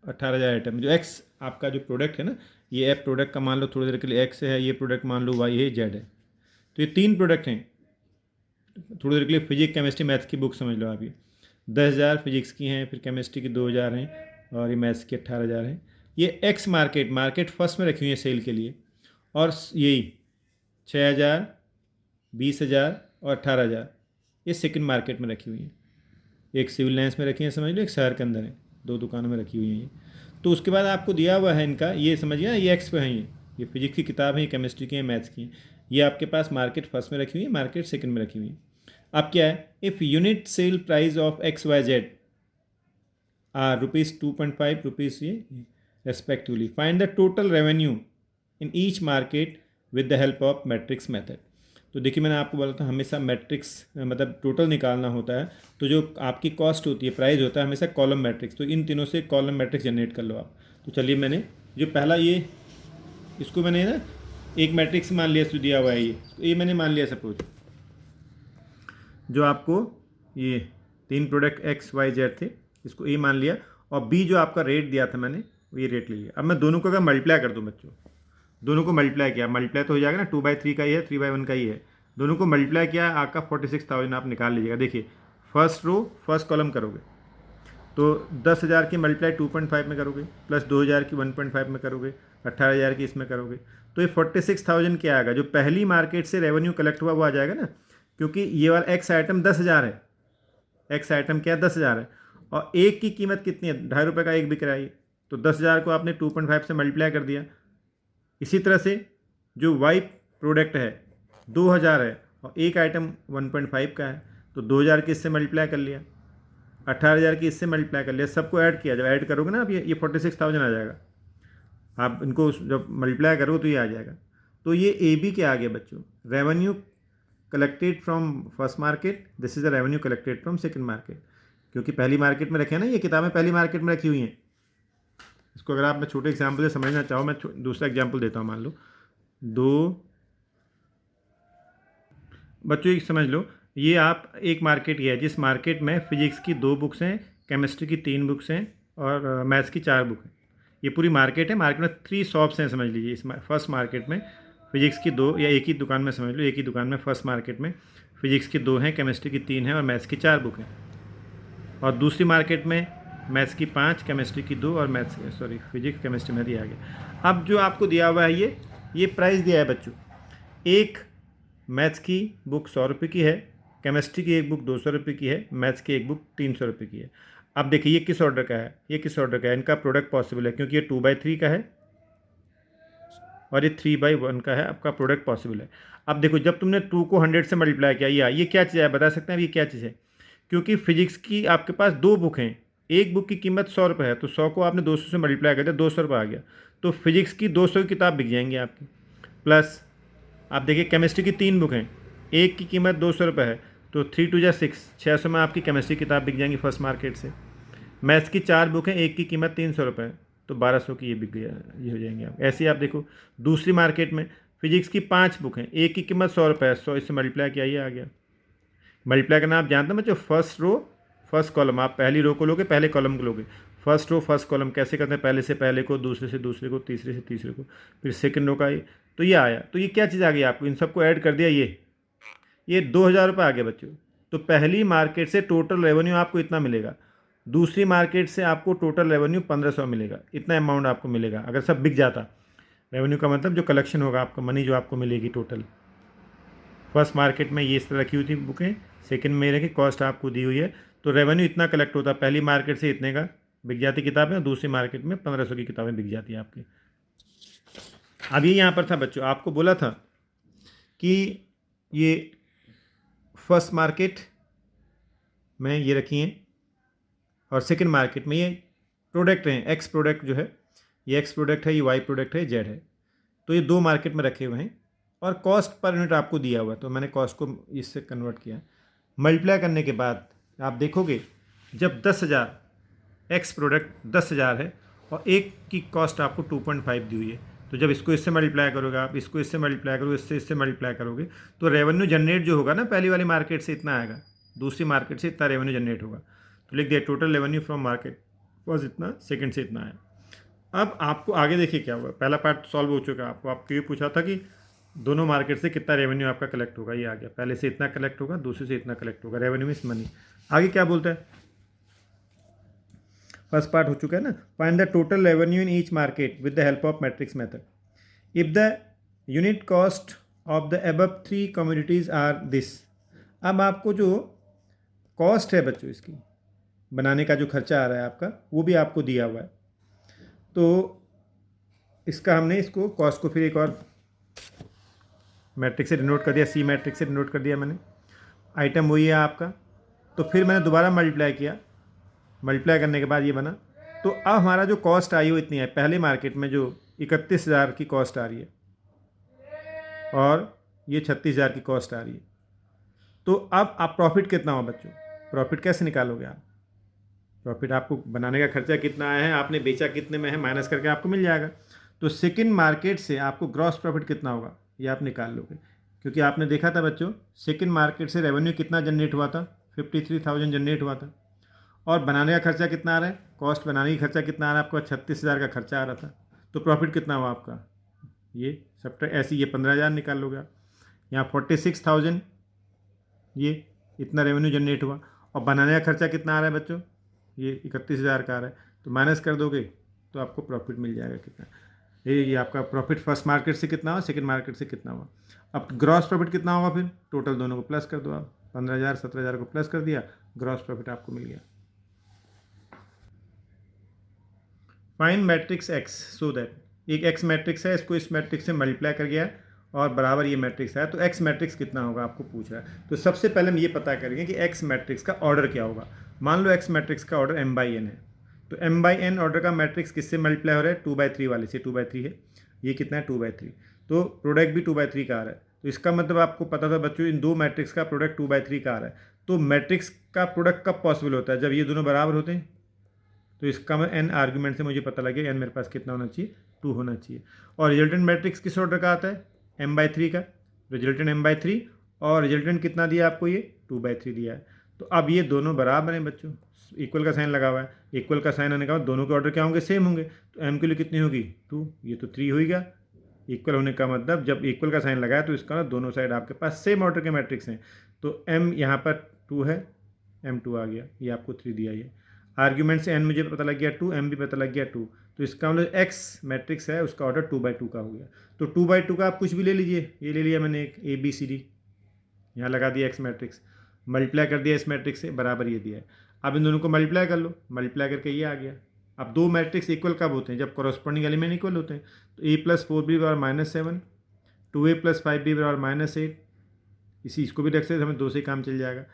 18,000 आइटम। जो एक्स आपका जो प्रोडक्ट है ना, ये एफ प्रोडक्ट का मान लो थोड़ी देर के लिए एक्स है, ये प्रोडक्ट मान लो वाई है, जेड है। तो ये 3 प्रोडक्ट हैं। थोड़ी देर के लिए फिजिक्स केमिस्ट्री मैथ्स की बुक समझ लो आप। ये 10,000 फिजिक्स की हैं, फिर केमिस्ट्री की 2,000 हैं और ये मैथ्स की 18,000 हैं। ये एक्स मार्केट फर्स्ट में रखी हुई है सेल के लिए, और यही 6,000, 20,000 और 18,000 ये सेकंड मार्केट में रखी हुई हैं। एक सिविल लाइन्स में रखी हैं समझ लो, एक शहर के अंदर है, 2 दुकानों में रखी हुई हैं ये। तो उसके बाद आपको दिया हुआ है इनका, ये समझिए ना, ये एक्स पे हैं, ये फिजिक्स की किताब है, ये केमिस्ट्री की है, मैथ्स की है। ये आपके पास मार्केट फर्स्ट में रखी हुई है, मार्केट सेकंड में रखी हुई है। अब क्या है, if unit sale price of X Y Z are ₹2.5 rupees ये respectively, find the total revenue in each market with the help of matrix method. तो देखिए मैंने आपको बोला था हमेशा मैट्रिक्स मतलब टोटल निकालना होता है, तो जो आपकी कॉस्ट होती है, प्राइस होता है, हमेशा कॉलम मैट्रिक्स। तो इन तीनों से कॉलम मैट्रिक्स जनरेट कर लो आप। तो चलिए मैंने जो पहला ये इसको मैंने ना एक मैट्रिक्स मान लिया, जो दिया हुआ है ये मैंने मान लिया सपोज, जो आपको ये 3 प्रोडक्ट एक्स वाई जेड थे, इसको ए मान लिया, और बी जो आपका रेट दिया था मैंने, वो ये रेट ले लिया। अब मैं दोनों को अगर मल्टीप्लाई कर दूँ बच्चों, दोनों को मल्टीप्लाई किया, मल्टीप्लाई तो हो जाएगा ना, 2/3 का ही है, 3/1 का ही है, दोनों को मल्टीप्लाई किया, आपका 46,000 आप निकाल लीजिएगा। देखिए फर्स्ट रो फर्स्ट कॉलम करोगे तो 10,000 की मल्टीप्लाई 2.5 में करोगे, प्लस 2,000 की 1.5 में करोगे, 18,000 की इसमें करोगे, तो ये 46,000 क्या आएगा? जो पहली मार्केट से रेवेन्यू कलेक्ट हुआ वो आ जाएगा ना, क्योंकि ये वाला एक्स आइटम 10,000 है, एक्स आइटम क्या है? 10,000 है, और एक की कीमत कितनी है? 2.5 रुपये का एक बिक रहा है, तो 10,000 को आपने 2.5 से मल्टीप्लाई कर दिया। इसी तरह से जो वाई प्रोडक्ट है 2,000 है और एक आइटम 1.5 का है, तो 2,000 की इससे मल्टीप्लाई कर लिया, 18,000 की इससे मल्टीप्लाई कर लिया, सबको ऐड किया। जब ऐड करोगे ना आप ये 46,000 आ जाएगा। आप इनको जब मल्टीप्लाई करोगे तो ये आ जाएगा। तो ये ए बी क्या आ गया बच्चों? Revenue collected from first market, this is the revenue collected from second market, क्योंकि पहली मार्केट में रखे हैं ना, ये किताबें पहली मार्केट में रखी हुई हैं। इसको अगर आप मैं छोटे एग्जाम्पल से समझना चाहो, मैं दूसरा एग्जाम्पल देता हूँ। मान लो बच्चों एक समझ लो, ये आप एक मार्केट ये है, जिस मार्केट में फिजिक्स की 2 बुक्स हैं, केमिस्ट्री की 3 बुक्स हैं और मैथ्स की 4 बुक हैं। ये पूरी मार्केट है, मार्केट में 3 शॉप्स हैं समझ लीजिए। इस फर्स्ट मार्केट में फिजिक्स की 2, या एक ही दुकान में समझ लो, एक ही दुकान में फर्स्ट मार्केट में फिजिक्स की 2 हैं, केमिस्ट्री की 3 हैं और मैथ्स की 4 बुक हैं। और दूसरी मार्केट में मैथ्स की 5, केमिस्ट्री की 2 और फिजिक्स केमिस्ट्री में दिया गया। अब जो आपको दिया हुआ है ये प्राइस दिया है बच्चों। एक मैथ्स की बुक 100 रुपये की है, केमिस्ट्री की एक बुक 200 रुपये की है, मैथ्स की एक बुक 300 रुपये की है। अब देखिए ये किस ऑर्डर का है, ये किस ऑर्डर का है? इनका प्रोडक्ट पॉसिबल है, क्योंकि ये 2/3 का है और ये 3/1 का है, आपका प्रोडक्ट पॉसिबल है। अब देखो जब तुमने 2 को 100 से मल्टीप्लाई किया, ये क्या चीज़ है बता सकते हैं ये क्या चीज़ है? क्योंकि फिजिक्स की आपके पास 2 बुक हैं, एक बुक की कीमत 100 रुपये है, तो 100 को आपने 200 से मल्टीप्लाई कर दिया, 200 रुपये आ गया, तो फिजिक्स की 200 की किताब बिक जाएंगी आपकी। प्लस आप देखिए केमिस्ट्री की 3 बुक हैं, एक की कीमत 200 रुपये है, तो 3 2 जा 6, 600 में आपकी केमिस्ट्री किताब बिक जाएंगी फर्स्ट मार्केट से। मैथ्स की 4 बुक हैं, एक की कीमत 300 रुपये है, तो 1200 की ये बिक गया, ये हो जाएंगे आप। ऐसे ही आप देखो दूसरी मार्केट में फिजिक्स की 5 बुक हैं, एक की कीमत 100 रुपये है, 100 इससे मल्टीप्लाई किया, ये आ गया। मल्टीप्लाई करना आप जानते हैं बच्चों, फर्स्ट रो फर्स्ट कॉलम, आप पहली रो को लोगे, पहले कॉलम को लोगे, फर्स्ट रो फर्स्ट कॉलम कैसे करते हैं? पहले से पहले को, दूसरे से दूसरे को, तीसरे से तीसरे को, फिर सेकंड रो का ये, तो ये आया। तो ये क्या चीज़ आ गई आपको? इन सबको ऐड कर दिया, ये 2,000 रुपये आ गए बच्चों। तो पहली मार्केट से टोटल रेवेन्यू आपको इतना मिलेगा, दूसरी मार्केट से आपको टोटल रेवेन्यू 1,500 मिलेगा, इतना अमाउंट आपको मिलेगा अगर सब बिक जाता। रेवेन्यू का मतलब जो कलेक्शन होगा आपका, मनी जो आपको मिलेगी टोटल। फर्स्ट मार्केट में ये इस तरह रखी हुई थी बुकें, सेकंड में रखी, कॉस्ट आपको दी हुई है, तो रेवेन्यू इतना कलेक्ट होता है, पहली मार्केट से इतने का बिक जाती किताबें और दूसरी मार्केट में 1500 की किताबें बिक जाती है आपकी। अब ये यहाँ पर था बच्चों, आपको बोला था कि ये फर्स्ट मार्केट में ये रखी हैं और सेकंड मार्केट में ये प्रोडक्ट हैं, एक्स प्रोडक्ट जो है ये एक्स प्रोडक्ट है, ये वाई प्रोडक्ट है, जेड है। तो ये दो मार्केट में रखे हुए हैं और कॉस्ट पर यूनिट आपको दिया हुआ है, तो मैंने कॉस्ट को इससे कन्वर्ट किया। मल्टीप्लाई करने के बाद आप देखोगे जब 10,000 एक्स प्रोडक्ट 10,000 है और एक की कॉस्ट आपको 2.5 दी हुई है, तो जब इसको इससे मल्टीप्लाई करोगे, आप इसको इससे मल्टीप्लाई करोगे, इससे मल्टीप्लाई करोगे, तो रेवेन्यू जनरेट जो होगा ना पहली वाली मार्केट से इतना आएगा, दूसरी मार्केट से इतना रेवेन्यू जनरेट होगा। तो लिख दिया total revenue from market was इतना, सेकंड से इतना आया। अब आपको आगे देखिए क्या हुआ, पहला पार्ट सॉल्व हो चुका है। आपको ये पूछा था कि दोनों मार्केट से कितना रेवेन्यू आपका कलेक्ट होगा, ये आ गया, पहले से इतना कलेक्ट होगा, दूसरे से इतना कलेक्ट होगा, रेवेन्यू मींस मनी। आगे क्या बोलता है, फर्स्ट पार्ट हो चुका है ना, find the total revenue in each market with the help of matrix method if the unit cost of the above 3 communities are this. अब आपको जो कॉस्ट है बच्चों इसकी बनाने का जो खर्चा आ रहा है आपका, वो भी आपको दिया हुआ है। तो इसका हमने इसको कॉस्ट को फिर एक और मैट्रिक्स से डिनोट कर दिया, सी मैट्रिक्स से डिनोट कर दिया मैंने। आइटम वही है आपका, तो फिर मैंने दोबारा मल्टीप्लाई किया, मल्टीप्लाई करने के बाद ये बना। तो अब हमारा जो कॉस्ट आई वो इतनी है, पहले मार्केट में जो 31,000 की कॉस्ट आ रही है और ये 36,000 की कॉस्ट आ रही है। तो अब आप प्रॉफिट कितना हो बच्चों, प्रॉफिट कैसे निकालोगे आप, प्रॉफिट आपको बनाने का खर्चा कितना आया है, आपने बेचा कितने में है, माइनस करके आपको मिल जाएगा। तो सेकंड मार्केट से आपको ग्रॉस प्रॉफिट कितना होगा ये आप निकाल लोगे, क्योंकि आपने देखा था बच्चों सेकंड मार्केट से रेवेन्यू कितना जनरेट हुआ था, 53,000 जनरेट हुआ था, और बनाने का खर्चा कितना आ रहा है, कॉस्ट बनाने का खर्चा कितना आ रहा है आपका, 36,000 का खर्चा आ रहा था। तो प्रॉफिट कितना हुआ आपका, ये सब ऐसे ये 15,000 निकाल लोगे आप। यहाँ 46,000 ये इतना रेवेन्यू जनरेट हुआ, और बनाने का खर्चा कितना आ रहा है बच्चों, ये 31,000 का आ रहा है, तो माइनस कर दोगे तो आपको प्रॉफिट मिल जाएगा कितना। ये आपका प्रॉफिट फर्स्ट मार्केट से कितना हुआ, सेकंड मार्केट से कितना हुआ। अब ग्रॉस प्रॉफिट कितना होगा, फिर टोटल दोनों को प्लस कर दो आप, 15,000 17,000 को प्लस कर दिया, ग्रॉस प्रॉफिट आपको मिल गया। Find matrix x so that, एक एक्स मैट्रिक्स है, इसको इस मैट्रिक्स से मल्टीप्लाई कर गया और बराबर ये मैट्रिक्स है, तो एक्स मैट्रिक्स कितना होगा आपको पूछ रहा है। तो सबसे पहले हम ये पता करेंगे कि एक्स मैट्रिक्स का ऑर्डर क्या होगा। मान लो एक्स मैट्रिक्स का ऑर्डर m/n है, तो m/n ऑर्डर का मैट्रिक्स किससे मल्टीप्लाई हो रहा है, 2/3 वाले से, 2/3 है, ये कितना है 2/3, तो प्रोडक्ट भी 2/3 का आ रहा है। तो इसका मतलब आपको पता था बच्चों इन दो मैट्रिक्स का प्रोडक्ट 2/3 का आ रहा है। तो मैट्रिक्स का प्रोडक्ट कब पॉसिबल होता है, जब ये दोनों बराबर होते हैं। तो इसका मैं n आर्ग्यूमेंट से मुझे पता लगे n मेरे पास कितना होना चाहिए, 2 होना चाहिए। और रिजल्टेंट मैट्रिक्स किस ऑर्डर का आता है, m/3 का, रिजल्टेंट m/3, और रिजल्टेंट कितना दिया आपको, ये 2/3 दिया है। तो अब ये दोनों बराबर हैं बच्चों, इक्वल का साइन लगा हुआ है, इक्वल का साइन आने के बाद दोनों के ऑर्डर क्या होंगे, सेम होंगे। तो m के लिए कितनी होगी 2, ये तो 3 होगा। इक्वल होने का मतलब जब इक्वल का साइन लगाया तो इसका ना दोनों साइड आपके पास सेम ऑर्डर के मैट्रिक्स हैं। तो m यहाँ पर 2 है, m2 आ गया, ये आपको 3 दिया। ये आर्ग्यूमेंट से n मुझे पता लग गया 2, m भी पता लग गया 2, तो इसका मतलब x मैट्रिक्स है उसका ऑर्डर 2/2 का हो गया। तो 2/2 का आप कुछ भी ले लीजिए, ये ले लिया मैंने एक ABCD, यहाँ लगा दिया x मैट्रिक्स, मल्टीप्लाई कर दिया इस मैट्रिक्स से, बराबर ये दिया है। अब इन दोनों को मल्टीप्लाई कर लो, मल्टीप्लाई करके ये आ गया। अब दो मैट्रिक्स इक्वल कब होते हैं, जब कॉरस्पॉन्डिंग एलिमेंट इक्वल होते हैं। तो a+4b = -7, 2a+5b = -8, इसी इसको भी रख सकते हमें दो से काम चल जाएगा।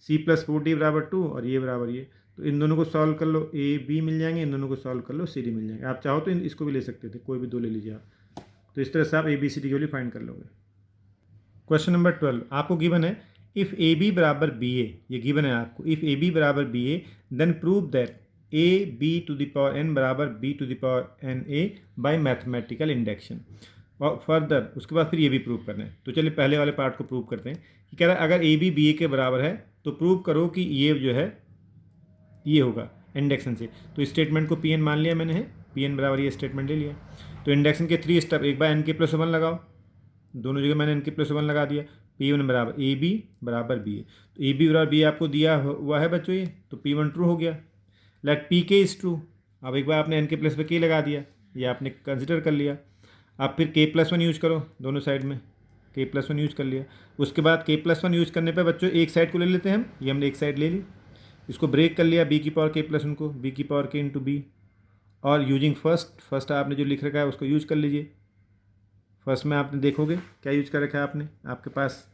c+4d = 2 और ये बराबर ये, तो इन दोनों को सॉल्व कर लो, a b मिल जाएंगे, इन दोनों को सॉल्व कर लो, c d मिल जाएंगे। आप चाहो तो इसको भी ले सकते थे, कोई भी दो ले लीजिए आप। तो इस तरह से आप ABCD के लिए फाइंड कर लोगे। क्वेश्चन नंबर 12 आपको गिवन है इफ़ AB = BA, ये गिवन है आपको, if AB = BA then prove that AB⁴n = B⁴NA by mathematical induction. और फर्दर उसके बाद फिर ये भी प्रूव करना है। तो चलिए पहले वाले पार्ट को प्रूव करते हैं कि कह रहा है अगर AB BA के बराबर है तो प्रूव करो कि ये जो है ये होगा इंडक्शन से। तो स्टेटमेंट को Pn मान लिया मैंने है, Pn बराबर ये स्टेटमेंट ले लिया। तो इंडक्शन के 3 स्टेप, एक बार n+1 लगाओ, दोनों जगह मैंने n+1 लगा दिया। P1 = AB = BA, तो AB = BA आपको दिया हुआ है बच्चों ये, तो P1 ट्रू हो गया। लेट Pk इज़ ट्रू, अब एक बार आपने n के प्लेस पे k लगा दिया, ये आपने कंसिडर कर लिया। आप फिर k+1 यूज करो दोनों साइड में, k+1 यूज कर लिया। उसके बाद k+1 यूज करने पे बच्चों एक साइड को ले लेते हैं हम, ये हमने एक साइड ले ली। इसको ब्रेक कर लिया बी की पावर के प्लस उनको बी की पावर के इंटू बी, और यूजिंग फर्स्ट आपने जो लिख रखा है उसको यूज कर लीजिए। फर्स्ट में आपने देखोगे क्या यूज कर रखा है आपने, आपके पास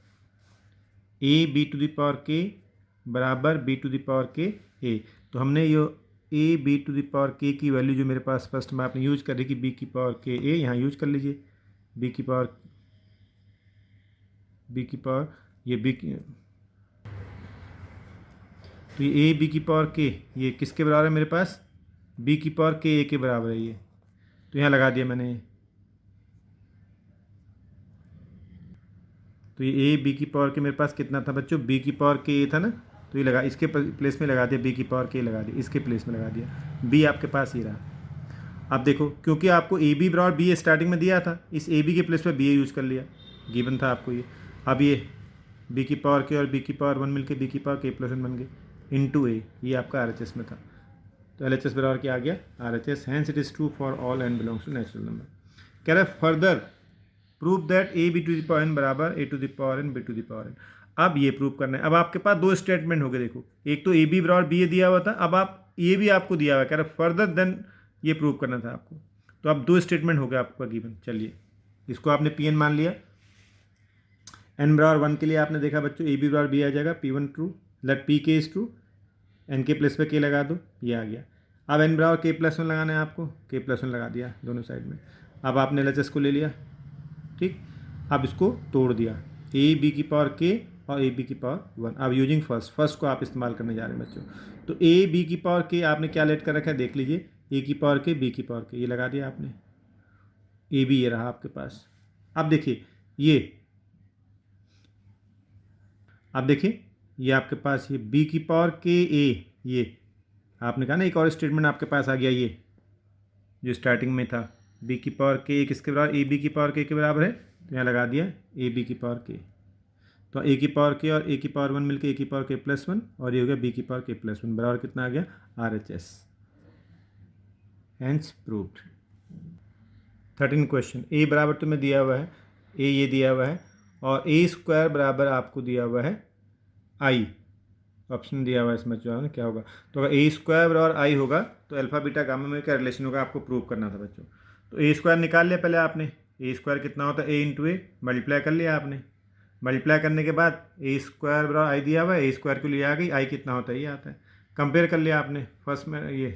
A B to the power के बराबर बी टू द पावर के ए। तो हमने ये A B to the power K की वैल्यू जो मेरे पास फर्स्ट में आपने यूज कर रही कि बी की पावर के ए, यहाँ यूज कर लीजिए बी की पावर ये बी की, तो ये ए बी की पावर के ये किसके बराबर है मेरे पास, बी की पावर के ए के बराबर है ये। तो यहाँ लगा दिया मैंने, तो ये ए बी की पावर के मेरे पास कितना था बच्चों, बी की पावर के ए था ना, तो ये लगा इसके प्लेस में लगा दिया बी की पावर के लगा दिया, इसके प्लेस में लगा दिया, बी आपके पास ये रहा। अब देखो क्योंकि आपको ए बी बराबर बी स्टार्टिंग में दिया था, इस ए बी के प्लेस पे बी यूज़ कर लिया, गिवन था आपको ये। अब ये बी की पावर के और बी की पावर 1 मिलके बी की पावर के प्लस 1 बन गए इंटू ए, ये आपका आर एच एस में था। तो एल एच एस बराबर क्या आ गया, R H S. Hence it is true for all N belongs to natural number. कह रहा है further prove that A B to the power N बराबर A to the power N B to the power N. अब ये prove करना है। अब आपके पास दो स्टेटमेंट हो गए, देखो एक तो ए बी बराबर बी ए दिया हुआ था, अब आप ये भी आपको दिया हुआ है, कह रहा है फर्दर देन ये प्रूव करना था आपको। तो अब दो स्टेटमेंट हो गया आपका गिवन। चलिए इसको आपने पी एन मान लिया, एन बराबर 1 के लिए आपने देखा बच्चों ए बी बराबर बी आ जाएगा, P one true, let P K is true, n के प्लस पे के लगा दो, ये आ गया। अब एन बराबर के प्लस 1 लगाना है आपको, के प्लस 1 लगा दिया दोनों साइड में। अब आपने एल एच एस को ले लिया, ठीक। अब इसको तोड़ दिया, ए बी की पावर के और ए बी की पावर 1। अब यूजिंग फर्स्ट को आप इस्तेमाल करने जा रहे हैं बच्चों। तो ए बी की पावर के आपने क्या लेट कर रखा है देख लीजिए, ए की पावर के बी की पावर के, ये लगा दिया आपने, ए बी ये रहा आपके पास। अब देखिए ये आपके पास ये बी की पावर के ए, ये आपने कहा ना एक और स्टेटमेंट आपके पास आ गया, ये जो स्टार्टिंग में था बी की पावर के किसके बराबर, ए बी की पावर के बराबर है, तो यहाँ लगा दिया ए बी की पावर के। तो ए की पावर के और ए की पावर 1 मिलकर ए की पावर के प्लस 1, और ये हो गया बी की पावर के प्लस 1 बराबर कितना आ गया, R H S. Hence proved. 13 question, A बराबर तुम्हें दिया हुआ है, ए ये दिया हुआ है, और ए स्क्वायर बराबर आपको दिया हुआ है आई, ऑप्शन दिया हुआ है इसमें जो है ना क्या होगा। तो अगर ए स्क्वायर बराबर आई होगा तो अल्फा बीटा गामा में क्या रिलेशन होगा आपको प्रूव करना था बच्चों। तो ए स्क्वायर निकाल लिया पहले आपने, ए स्क्वायर कितना होता है, ए इंटू ए, मल्टीप्लाई कर लिया आपने। मल्टीप्लाई करने के बाद ए स्क्वायर बराबर आई दिया हुआ है, ए स्क्वायर के लिए आ गई, आई कितना होता है ये आता है। कंपेयर कर लिया आपने, फर्स्ट में ये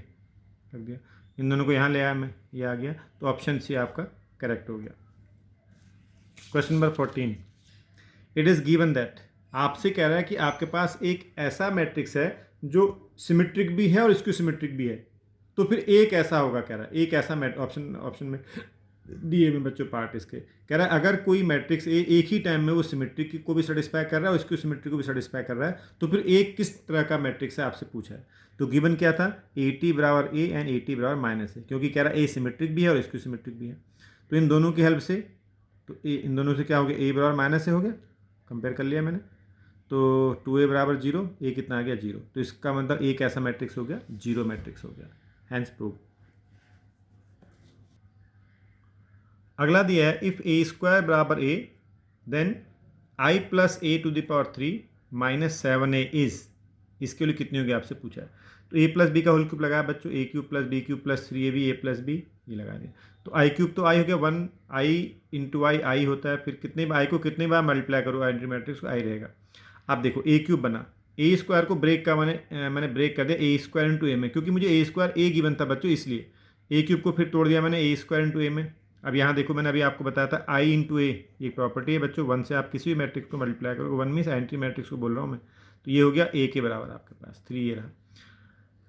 रख दिया, इन दोनों को यहाँ ले आया मैं, ये आ गया। तो ऑप्शन सी आपका करेक्ट हो गया। Question number 14, it is given that, आपसे कह रहा है कि आपके पास एक ऐसा मैट्रिक्स है जो सिमेट्रिक भी है और इसकी सिमेट्रिक भी है, तो फिर एक ऐसा होगा, कह रहा है एक ऐसा ऑप्शन में दिए में बच्चों पार्ट इसके, कह रहा है अगर कोई मैट्रिक्स एक ही टाइम में वो सिमेट्रिक को भी सेटिस्फाई कर रहा है और इसकी सिमेट्रिक को भी सेटिस्फाई कर रहा है, तो फिर एक किस तरह का मैट्रिक्स है आपसे पूछा है। तो गिवन क्या था, ए टी बराबर ए एंड ए टी बराबर माइनस है, क्योंकि कह रहा है ए सिमेट्रिक भी है और इसकी सिमेट्रिक भी है। तो इन दोनों की हेल्प से, तो इन दोनों से क्या हो गया, ए बराबर माइनस से हो गया, कंपेयर कर लिया मैंने, तो 2a बराबर 0, ए कितना आ गया 0। तो इसका मतलब एक ऐसा मैट्रिक्स हो गया, जीरो मैट्रिक्स हो गया। Hence prove. अगला दिया है इफ ए स्क्वायर बराबर A then I plus A to the power 3 minus 7a is, इसके लिए कितनी होगी आपसे पूछा है। तो ए प्लस बी का होल क्यूब लगाया बच्चों, A cube plus B cube plus 3ab A plus B, ये लगा दिया। तो आई क्यूब तो आई हो गया 1, आई इंटू आई होता है, फिर कितने बार आई को कितने बार मल्टीप्लाई करो आइडेंटिटी मैट्रिक्स को, आई रहेगा। अब देखो ए क्यूब बना, ए स्क्वायर को ब्रेक का मैंने ब्रेक कर दिया ए स्क्वायर इंटू ए में, क्योंकि मुझे ए स्क्वायर ए गिवन था बच्चों, इसलिए ए क्यूब को फिर तोड़ दिया मैंने ए स्क्वायर इंटू ए में। अब यहाँ देखो मैंने अभी आपको बताया था आई इंटू ए, ये प्रॉपर्टी है बच्चों, 1 से आप किसी भी मैट्रिक्स को मल्टीप्लाई करो, 1 मीन्स आइडेंटिटी मैट्रिक्स को बोल रहा हूँ मैं। तो ये हो गया ए के बराबर आपके पास 3, ये रहा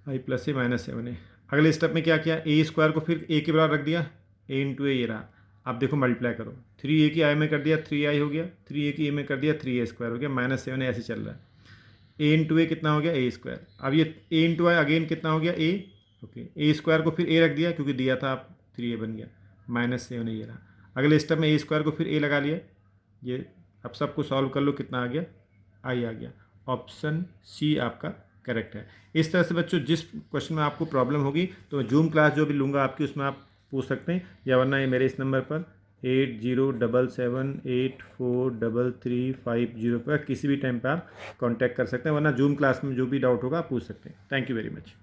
आई प्लस ए माइनस 7a। अगले स्टेप में क्या किया, ए स्क्वायर को फिर ए के बराबर रख दिया, ए इंटू ए ये रहा। अब देखो मल्टीप्लाई करो, 3a की आई में कर दिया 3i हो गया, 3a की ए में कर दिया 3a स्क्वायर हो गया, माइनस 7a ऐसे चल रहा है। ए इंटू ए कितना हो गया, ए स्क्वायर। अब ये ए इंटू आई अगेन कितना हो गया, ए, ओके, ए स्क्वायर को फिर ए रख दिया क्योंकि दिया था, आप 3a बन गया, माइनस 7a ये रहा। अगले स्टेप में ए स्क्वायर को फिर ए लगा लिया, ये अब सबको सॉल्व कर लो, कितना आ गया, आई आ गया। ऑप्शन सी आपका करेक्ट है। इस तरह से बच्चों जिस क्वेश्चन में आपको प्रॉब्लम होगी तो जूम क्लास जो भी लूँगा आपकी, उसमें आप पूछ सकते हैं, या वरना ये मेरे इस नंबर पर 8077843350 पर किसी भी टाइम पे आप कांटेक्ट कर सकते हैं, वरना जूम क्लास में जो भी डाउट होगा आप पूछ सकते हैं। Thank you very much.